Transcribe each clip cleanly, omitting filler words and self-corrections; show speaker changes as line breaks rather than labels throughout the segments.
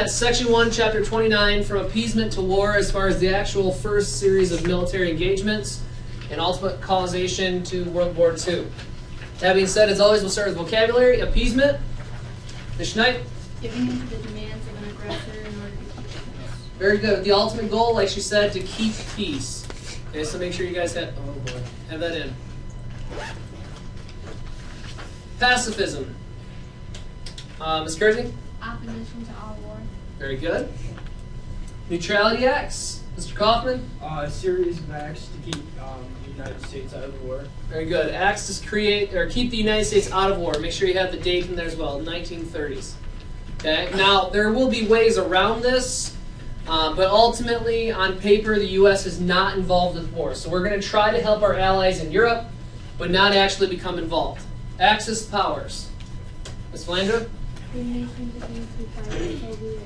at Section 1, Chapter 29, From Appeasement to War, as far as the actual first series of military engagements and ultimate causation to World War II. That being said, as always, we'll start with vocabulary. Appeasement. Ms. Knight.
Giving in to the demands of an aggressor in order to keep peace.
Very good. The ultimate goal, like she said, to keep peace. Okay, so make sure you guys have that in. Pacifism. Ms. Kersey?
Opposition to all war.
Very good. Neutrality acts. Mr. Kaufman?
A series of acts to keep the United States out of war.
Very good. Acts to create or keep the United States out of war. Make sure you have the date in there as well, 1930s. Okay. Now, there will be ways around this, but ultimately, on paper, the U.S. is not involved with war. So we're going to try to help our allies in Europe, but not actually become involved. Axis powers. Ms. Flandra?
The nations against the Soviet communists.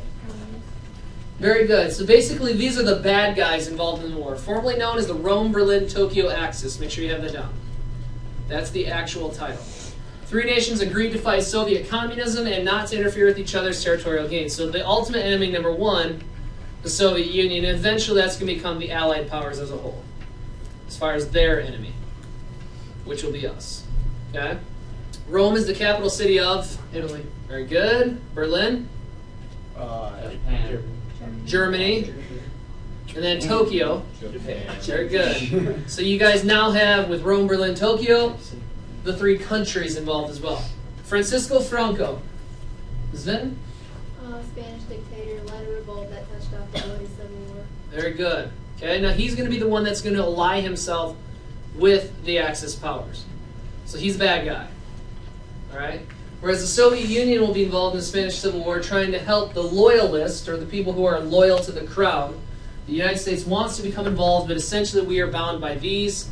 Very good. So basically, these are the bad guys involved in the war, formerly known as the Rome, Berlin, Tokyo Axis. Make sure you have that down. That's the actual title. Three nations agreed to fight Soviet communism and not to interfere with each other's territorial gains. So the ultimate enemy, number one, the Soviet Union, and eventually that's going to become the Allied powers as a whole, as far as their enemy, which will be us. Okay? Rome is the capital city of
Italy.
Very good. Berlin,
Japan.
Germany, and then Tokyo.
Japan.
Very good. So you guys now have, with Rome, Berlin, Tokyo, the three countries involved as well. Francisco Franco. Ms. Vinton?
Spanish dictator led a revolt that touched off the bloody Civil War.
Very good. Okay, now he's going to be the one that's going to ally himself with the Axis powers. So he's a bad guy. All right? Whereas the Soviet Union will be involved in the Spanish Civil War trying to help the loyalists, or the people who are loyal to the crown. The United States wants to become involved, but essentially we are bound by these.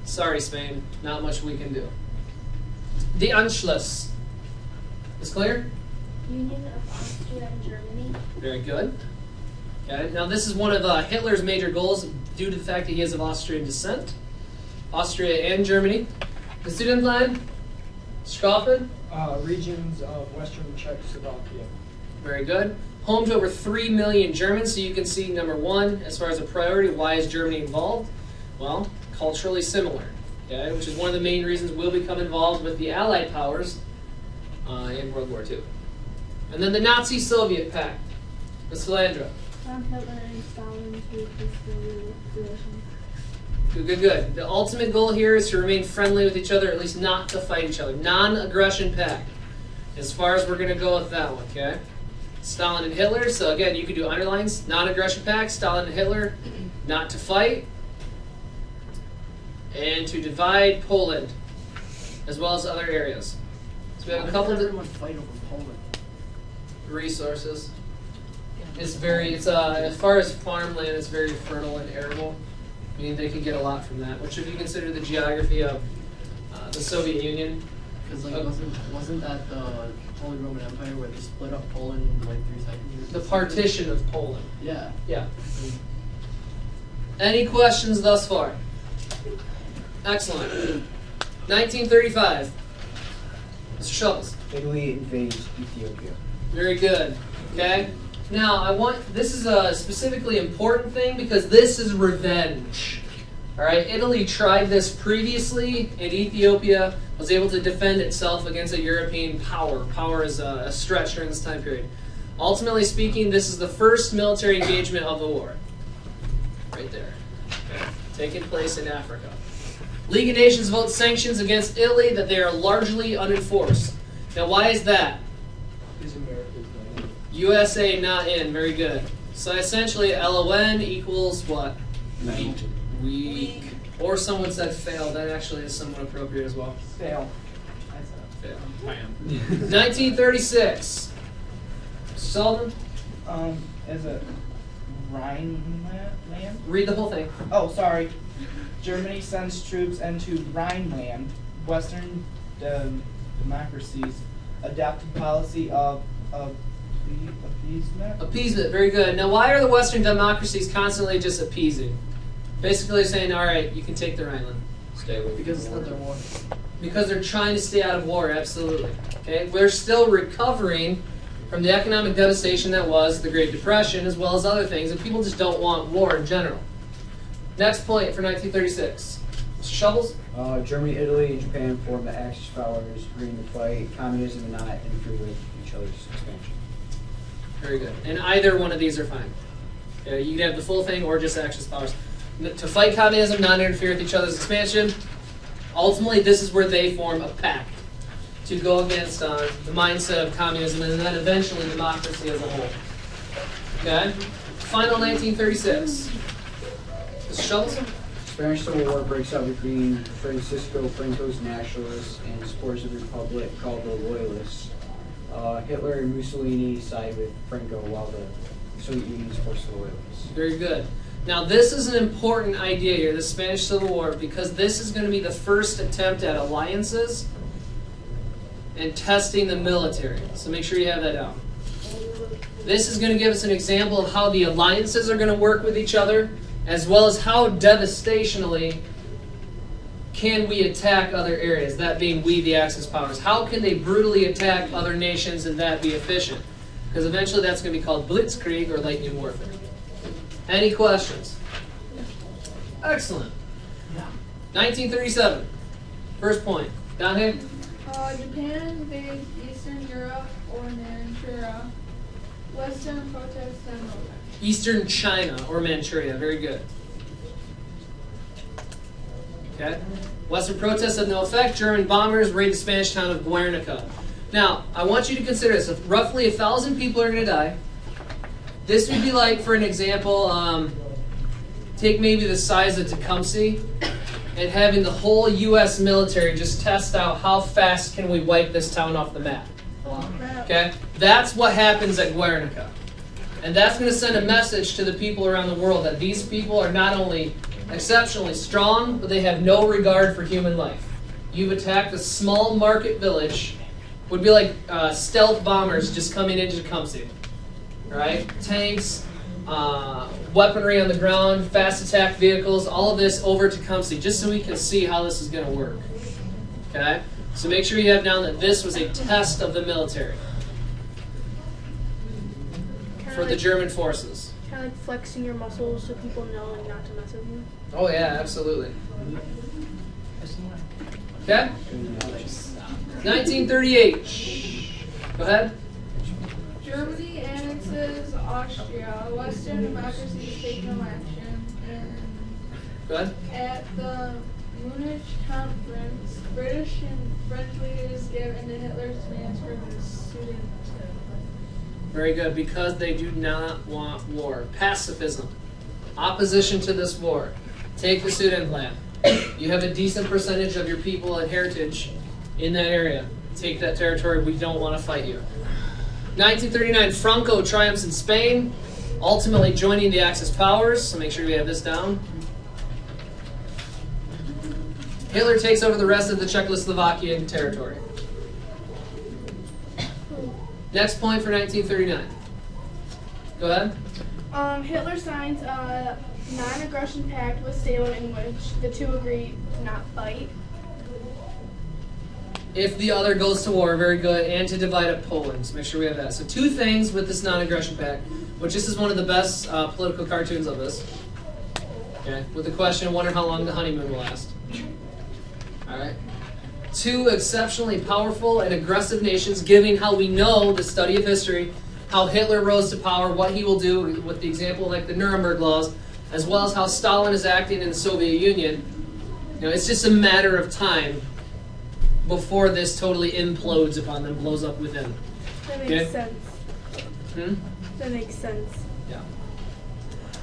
Sorry, Spain. Not much we can do. The Anschluss. Is clear?
Union of Austria and Germany.
Very good. Okay. Now this is one of Hitler's major goals due to the fact that he is of Austrian descent. Austria and Germany. The student line? Kaufman?
Regions of Western Czechoslovakia.
Very good. Home to over 3 million Germans, so you can see number one, as far as a priority, why is Germany involved? Well, culturally similar, okay, which is one of the main reasons we'll become involved with the Allied powers in World War II. And then the Nazi-Soviet Pact. Ms. Philandra.
Hitler and Stalin to peaceful relations.
Good, good, good. The ultimate goal here is to remain friendly with each other, at least not to fight each other. Non-aggression pact. As far as we're going to go with that one, okay? Stalin and Hitler. So again, you can do underlines. Non-aggression pact. Stalin and Hitler. Not to fight. And to divide Poland, as well as other areas. So we have a couple of
everyone fight over Poland.
resources. It's very. It's as far as farmland, it's very fertile and arable. I mean, they can get a lot from that. Which, if you consider the geography of the Soviet Union,
Because like, wasn't that the Holy Roman Empire where they split up Poland into like 3 seconds?
the partition of Poland.
Yeah.
Yeah. Any questions thus far? Excellent. 1935. Mr. Shovels.
Italy invades Ethiopia.
Very good. Okay. Now, this is a specifically important thing because this is revenge. All right. Italy tried this previously, and Ethiopia was able to defend itself against a European power. Power is a stretch during this time period. Ultimately speaking, this is the first military engagement of the war. Right there. Okay. Taking place in Africa. League of Nations vote sanctions against Italy that they are largely unenforced. Now, why is that?
Is America's name.
USA not in. Very good. So essentially, LON equals what? Weak. Or someone said fail. That actually is somewhat appropriate as well.
Fail.
Fail. 1936. Sullivan?
Is it Rhineland?
Read the whole thing.
Oh, sorry. Germany sends troops into Rhineland. Western democracies adopted policy of appeasement.
Appeasement. Very good. Now, why are the Western democracies constantly just appeasing? Basically saying, all right, you can take the Rhineland. Stay away.
Because it's not their war.
Because they're trying to stay out of war, absolutely. Okay, we're still recovering from the economic devastation that was the Great Depression, as well as other things, and people just don't want war in general. Next point for 1936. Mr. Shovels?
Germany, Italy, and Japan formed the Axis powers, agreeing to fight communism and not interfere with each other's expansion.
Very good. And either one of these are fine. You can have the full thing or just Axis powers. To fight communism, not interfere with each other's expansion. Ultimately, this is where they form a pact to go against the mindset of communism and then eventually democracy as a whole. Okay? Final 1936. Mr. Schultz?
Spanish Civil War breaks out between Francisco Franco's nationalists and supporters of the Republic called the Loyalists. Hitler and Mussolini side with Franco while the Soviet Union supports the Loyalists.
Very good. Now, this is an important idea here, the Spanish Civil War, because this is going to be the first attempt at alliances and testing the military. So make sure you have that down. This is going to give us an example of how the alliances are going to work with each other, as well as how devastationally can we attack other areas, that being we, the Axis powers. How can they brutally attack other nations and that be efficient? Because eventually that's going to be called blitzkrieg or lightning warfare. Any questions? Excellent. 1937. First point. Down here?
Japan invades Eastern Europe or Manchuria. Western protests and movement.
Eastern China or Manchuria. Very good. Okay. Western protests have no effect. German bombers raid the Spanish town of Guernica. Now, I want you to consider this. If roughly 1,000 people are going to die, this would be like, for an example, take maybe the size of Tecumseh and having the whole U.S. military just test out how fast can we wipe this town off the map. Okay? That's what happens at Guernica. And that's going to send a message to the people around the world that these people are not only exceptionally strong, but they have no regard for human life. You've attacked a small market village. Would be like stealth bombers just coming into Tecumseh. Right? Tanks, weaponry on the ground, fast attack vehicles, all of this over Tecumseh, just so we can see how this is going to work. Okay? So make sure you have down that this was a test of the military for the German forces.
Kind of like flexing your muscles so people know not to mess with you.
Oh yeah, absolutely. Okay? 1938. Go ahead.
Germany annexes Austria. Western democracies take no action. And
Go ahead.
at the Munich conference, British and French leaders give in to Hitler's demands for the Sudan.
Very good, because they do not want war. Pacifism. Opposition to this war. Take the Sudan plan. You have a decent percentage of your people and heritage in that area. Take that territory. We don't want to fight you. 1939, Franco triumphs in Spain, ultimately joining the Axis powers. So make sure we have this down. Hitler takes over the rest of the Czechoslovakian territory. Next point for 1939. Go ahead.
Hitler signs a non-aggression pact with Stalin in which the two agree to not fight.
If the other goes to war, very good, and to divide up Poland. So make sure we have that. So two things with this non-aggression pact, which this is one of the best political cartoons of this. Okay, with the question, I wonder how long the honeymoon will last. All right. Two exceptionally powerful and aggressive nations, giving how we know, the study of history, how Hitler rose to power, what he will do with the example like the Nuremberg laws, as well as how Stalin is acting in the Soviet Union. You know, it's just a matter of time before this totally implodes upon them, blows up within.
That makes
Okay.
sense. That makes sense.
Yeah.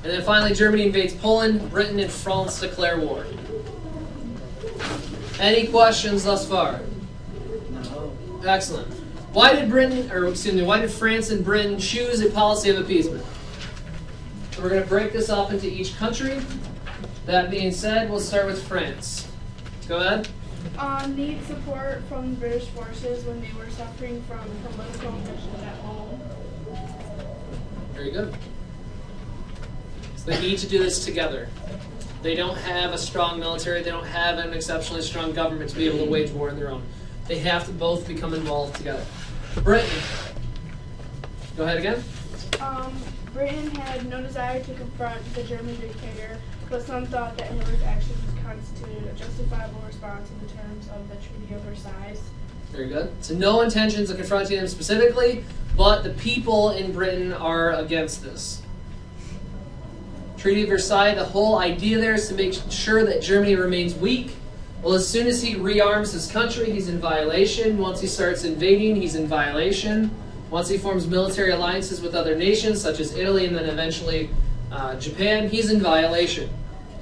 And then finally, Germany invades Poland. Britain and France declare war. Any questions thus far?
No.
Excellent. Why did why did France and Britain choose a policy of appeasement? So we're going to break this up into each country. That being said, we'll start with France. Go ahead.
Need support from British forces when they were suffering from political oppression at home.
Very good. So they need to do this together. They don't have a strong military. They don't have an exceptionally strong government to be able to wage war on their own. They have to both become involved together. Britain. Go ahead again.
Britain had no desire to confront the German dictator, but some thought that Hitler's actions constituted a justifiable response in the terms of the Treaty of Versailles.
Very good. So no intentions of confronting him specifically, but the people in Britain are against this. Treaty of Versailles, the whole idea there is to make sure that Germany remains weak. Well, as soon as he rearms his country, he's in violation. Once he starts invading, he's in violation. Once he forms military alliances with other nations, such as Italy and then eventually Japan, he's in violation.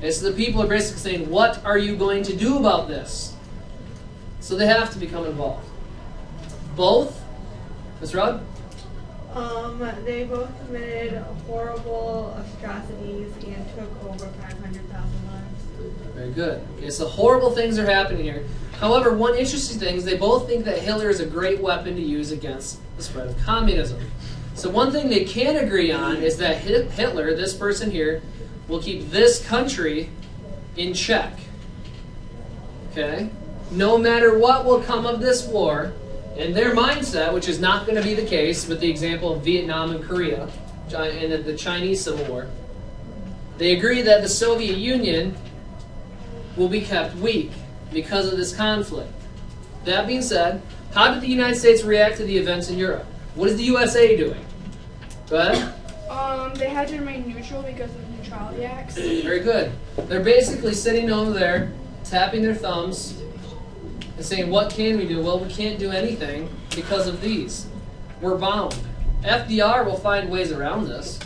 And so the people are basically saying, what are you going to do about this? So they have to become involved. Both? Ms. Rod?
They both committed horrible atrocities and took over 500,000 lives.
Very good. Okay, so horrible things are happening here. However, one interesting thing is they both think that Hitler is a great weapon to use against the spread of communism. So one thing they can agree on is that Hitler, this person here, will keep this country in check. Okay? No matter what will come of this war, in their mindset, which is not going to be the case with the example of Vietnam and Korea and the Chinese Civil War, they agree that the Soviet Union will be kept weak because of this conflict. That being said, how did the United States react to the events in Europe? What is the USA doing? Go ahead.
They had to remain neutral because of the Neutrality Acts.
Very good. They're basically sitting over there, tapping their thumbs, and saying, what can we do? Well, we can't do anything because of these. We're bound. FDR will find ways around this.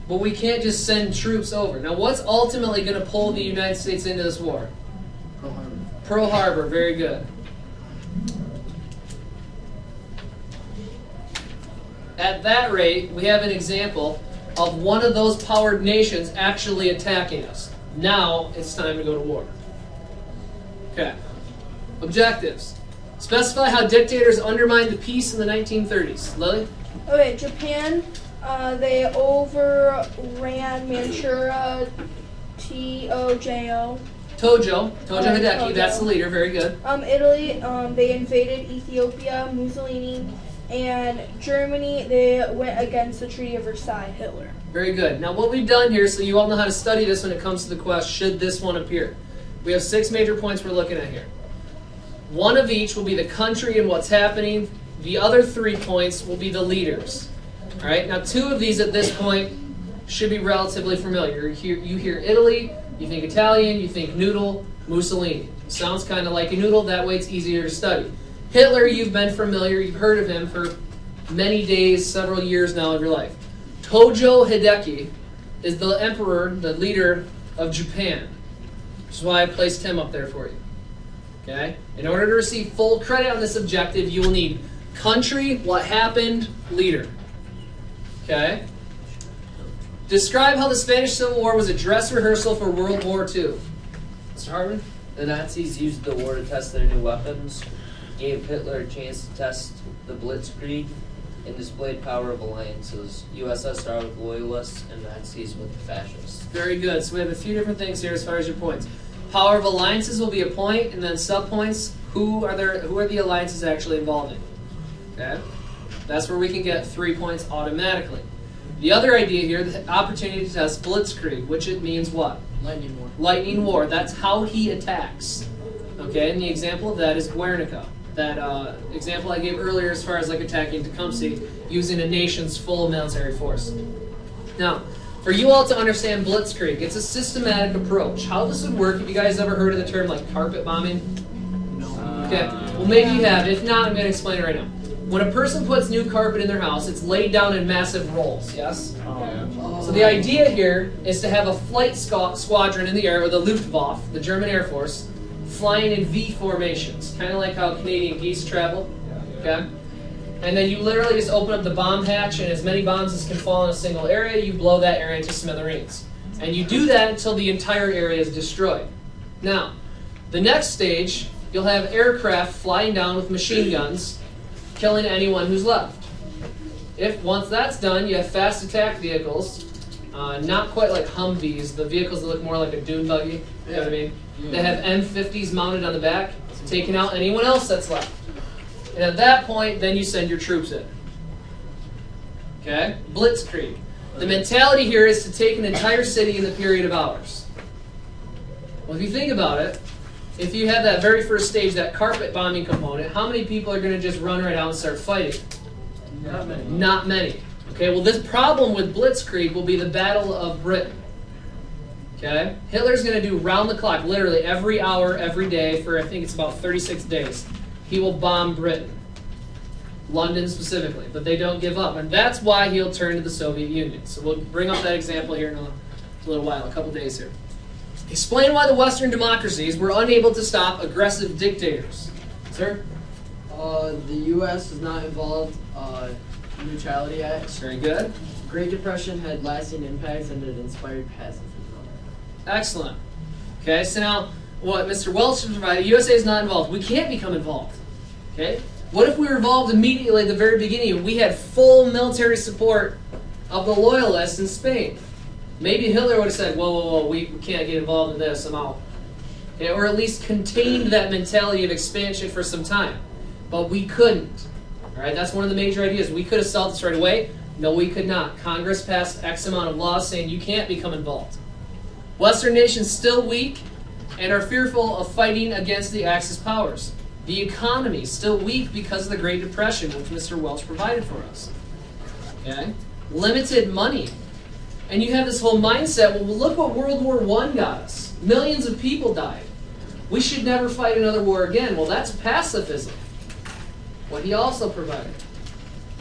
But we can't just send troops over. Now, what's ultimately going to pull the United States into this war?
Pearl Harbor.
Pearl Harbor, very good. At that rate, we have an example of one of those powered nations actually attacking us. Now, it's time to go to war. Okay. Objectives. Specify how dictators undermined the peace in the 1930s. Lily?
Okay, Japan, they overran Manchuria, Tojo.
Tojo Hideki,
Tojo.
that's the leader, very good.
Italy, they invaded Ethiopia, Mussolini, and Germany, they went against the Treaty of Versailles, Hitler.
Very good. Now what we've done here, so you all know how to study this when it comes to the question, should this one appear? We have 6 major points we're looking at here. One of each will be the country and what's happening. The other 3 points will be the leaders. All right. Now 2 of these at this point should be relatively familiar. You hear Italy, you think Italian, you think noodle, Mussolini. Sounds kind of like a noodle. That way it's easier to study. Hitler, you've been familiar. You've heard of him for many days, several years now of your life. Tojo Hideki is the emperor, the leader of Japan. Which is why I placed him up there for you. Okay? In order to receive full credit on this objective, you will need country, what happened, leader. Okay? Describe how the Spanish Civil War was a dress rehearsal for World War II. Mr. Hartman?
The Nazis used the war to test their new weapons, gave Hitler a chance to test the Blitzkrieg, and displayed power of alliances. USSR with loyalists and Nazis with fascists.
Very good. So we have a few different things here as far as your points. Power of alliances will be a point, and then sub-points. Who are the alliances actually involved in? Okay? That's where we can get 3 points automatically. The other idea here, the opportunity to test Blitzkrieg, which it means what?
Lightning War.
Lightning War. That's how he attacks. Okay, and the example of that is Guernica. That example I gave earlier as far as like attacking Tecumseh using a nation's full military force. Now, for you all to understand Blitzkrieg, it's a systematic approach. How this would work, have you guys ever heard of the term like carpet bombing?
No.
Okay, well maybe you have. If not, I'm going to explain it right now. When a person puts new carpet in their house, it's laid down in massive rolls, yes? So the idea here is to have a flight squadron in the air with a Luftwaffe, the German Air Force, flying in V formations, kind of like how Canadian geese travel. Okay? And then you literally just open up the bomb hatch, and as many bombs as can fall in a single area, you blow that area to smithereens. And you do that until the entire area is destroyed. Now, the next stage, you'll have aircraft flying down with machine guns, killing anyone who's left. Once that's done, you have fast attack vehicles, not quite like Humvees, the vehicles that look more like a dune buggy, you know what I mean? They have M50s mounted on the back, taking out anyone else that's left. And at that point, then you send your troops in. Okay? Blitzkrieg. The mentality here is to take an entire city in the period of hours. Well, if you think about it, if you have that very first stage, that carpet bombing component, how many people are going to just run right out and start fighting?
Not many.
Not many. Okay, well, this problem with Blitzkrieg will be the Battle of Britain. Okay? Hitler's going to do round the clock, literally every hour, every day, for I think it's about 36 days. He will bomb Britain. London specifically, but they don't give up. And that's why he'll turn to the Soviet Union. So we'll bring up that example here in a little while, a couple days here. Explain why the Western democracies were unable to stop aggressive dictators. Sir?
The U.S. is not involved. Neutrality Act.
Very good.
Great Depression had lasting impacts and it inspired pacifism.
Excellent. Okay, so now what Mr. Welch provided, the USA is not involved. We can't become involved. Okay? What if we were involved immediately at the very beginning and we had full military support of the loyalists in Spain? Maybe Hitler would have said, whoa, we can't get involved in this, I'm out. Okay, or at least contained that mentality of expansion for some time. But we couldn't. All right, that's one of the major ideas. We could have solved this right away. No, we could not. Congress passed X amount of laws saying you can't become involved. Western nations still weak and are fearful of fighting against the Axis powers. The economy still weak because of the Great Depression, which Mr. Welch provided for us. Okay? Limited money. And you have this whole mindset, well, look what World War I got us. Millions of people died. We should never fight another war again. Well, that's pacifism. What he also provided.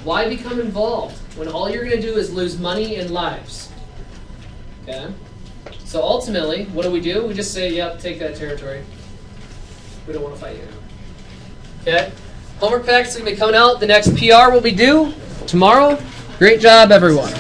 Why become involved when all you're going to do is lose money and lives? Okay? So ultimately, what do? We just say, yep, take that territory. We don't want to fight you. Okay? Homework packets are going to be coming out. The next PR will be due tomorrow. Great job, everyone.